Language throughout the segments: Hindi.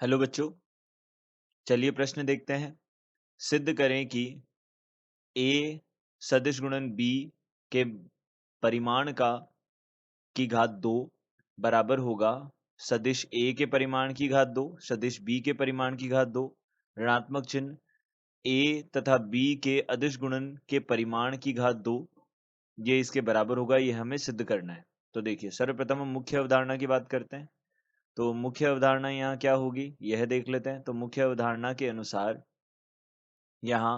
हेलो बच्चों, चलिए प्रश्न देखते हैं। सिद्ध करें कि a सदिश गुणन b के परिमाण की घात 2 बराबर होगा सदिश a के परिमाण की घात 2 सदिश b के परिमाण की घात 2 ऋणात्मक चिन्ह a तथा b के अदिश गुणन के परिमाण की घात 2 ये इसके बराबर होगा। ये हमें सिद्ध करना है। तो देखिए, सर्वप्रथम हम मुख्य अवधारणा की बात करते हैं। तो मुख्य अवधारणा यहाँ क्या होगी यह देख लेते हैं। तो मुख्य अवधारणा के अनुसार यहाँ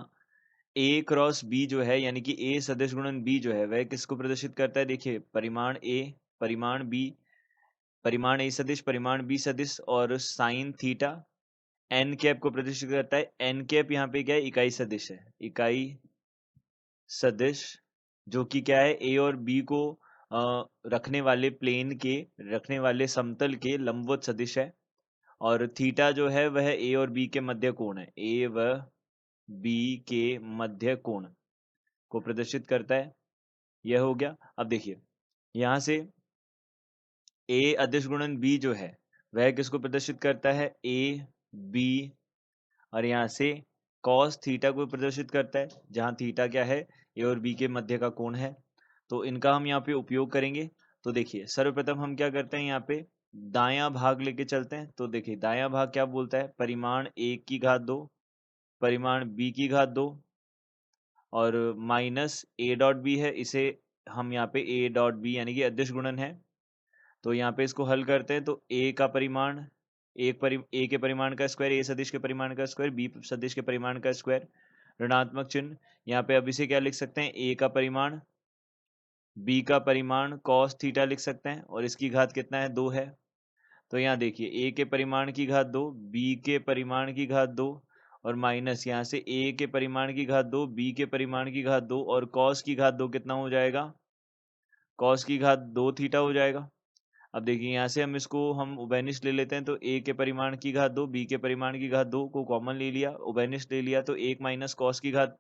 a क्रॉस b जो है, यानी कि a सदिश गुणन b जो है वह किसको प्रदर्शित करता है। देखिए, परिमाण a, परिमाण b, परिमाण a सदिश, परिमाण b सदिश और साइन थीटा n कैप को प्रदर्शित करता है। n कैप यहाँ पे क्या है, इकाई सदिश है। इकाई सदिश जो कि क्या है, a और b को रखने वाले प्लेन के, रखने वाले समतल के लंबवत सदिश है। और थीटा जो है वह a और b के मध्य कोण है। a व b के मध्य कोण को प्रदर्शित करता है। यह हो गया। अब देखिए, यहां से a अदिश गुणन b जो है वह किसको प्रदर्शित करता है, a b, और यहां से cos थीटा को प्रदर्शित करता है, जहां थीटा क्या है, a और b के मध्य का कोण है। तो इनका हम यहाँ पे उपयोग करेंगे। तो देखिए, सर्वप्रथम हम क्या करते हैं, यहाँ पे दायां भाग लेके चलते हैं। तो देखिए, दायां भाग क्या बोलता है, परिमाण a की घात 2, परिमाण b की घात 2 और माइनस a डॉट b है। इसे हम यहाँ पे a डॉट b यानी कि अदिश गुणन है। तो यहाँ पे इसको हल करते हैं। तो a का परिमाण, a के परिमाण का स्क्वायर, a सदिश के परिमाण का स्क्वायर, b सदिश के परिमाण का स्क्वायर, ऋणात्मक चिन्ह। यहाँ पे अब इसे क्या लिख सकते हैं, a का परिमाण, b का परिमाण cos थीटा लिख सकते हैं, और इसकी घात कितना है, 2 है। तो यहाँ देखिए, a के परिमाण की घात 2, b के परिमाण की घात 2 और माइनस यहाँ से a के परिमाण की घात 2, b के परिमाण की घात 2 और cos की घात 2 कितना हो जाएगा, cos की घात 2 थीटा हो जाएगा। अब देखिए, यहाँ से हम उभयनिष्ठ ले लेते हैं। तो a के परिमाण की घात 2, b के परिमाण की घात 2 को कॉमन ले लिया, उभयनिष्ठ ले लिया, तो 1 माइनस कॉस की घात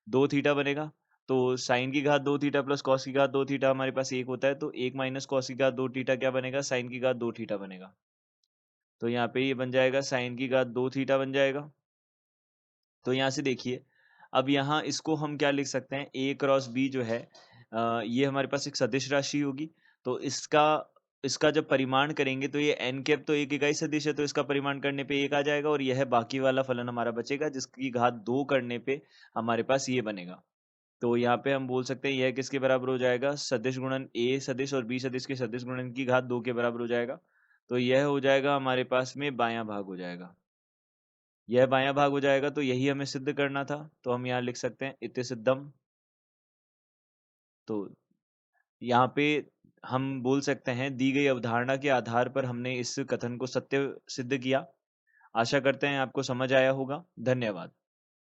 2 थीटा बनेगा। तो साइन की घात 2 थीटा प्लस कॉस की घात 2 थीटा हमारे पास 1 होता है। तो 1 माइनस कॉस की घात 2 थीटा क्या बनेगा, साइन की घात 2 थीटा बनेगा। तो यहाँ पे ये बन जाएगा, साइन की घात 2 थीटा बन जाएगा। तो यहाँ से देखिए, अब यहाँ इसको हम क्या लिख सकते हैं, a क्रॉस b जो है ये हमारे पास एक सदिश राशि होगी। तो इसका इसका जब परिमाण करेंगे तो ये n कैप तो एक इकाई सदिश है, तो इसका परिमाण करने पे 1 आ जाएगा, और यह बाकी वाला फलन हमारा बचेगा जिसकी घात 2 करने पे हमारे पास ये बनेगा। तो यहाँ पे हम बोल सकते हैं यह किसके बराबर हो जाएगा, सदिश गुणन a सदिश और b सदिश के सदिश गुणन की घात 2 के बराबर हो जाएगा। तो यह हो जाएगा हमारे पास में बायां भाग हो जाएगा। यह बायां भाग हो जाएगा। तो यही हमें सिद्ध करना था। तो हम यहाँ लिख सकते हैं इति सिद्धम। तो यहाँ पे हम बोल सकते हैं, दी गई अवधारणा के आधार पर हमने इस कथन को सत्य सिद्ध किया। आशा करते हैं आपको समझ आया होगा। धन्यवाद।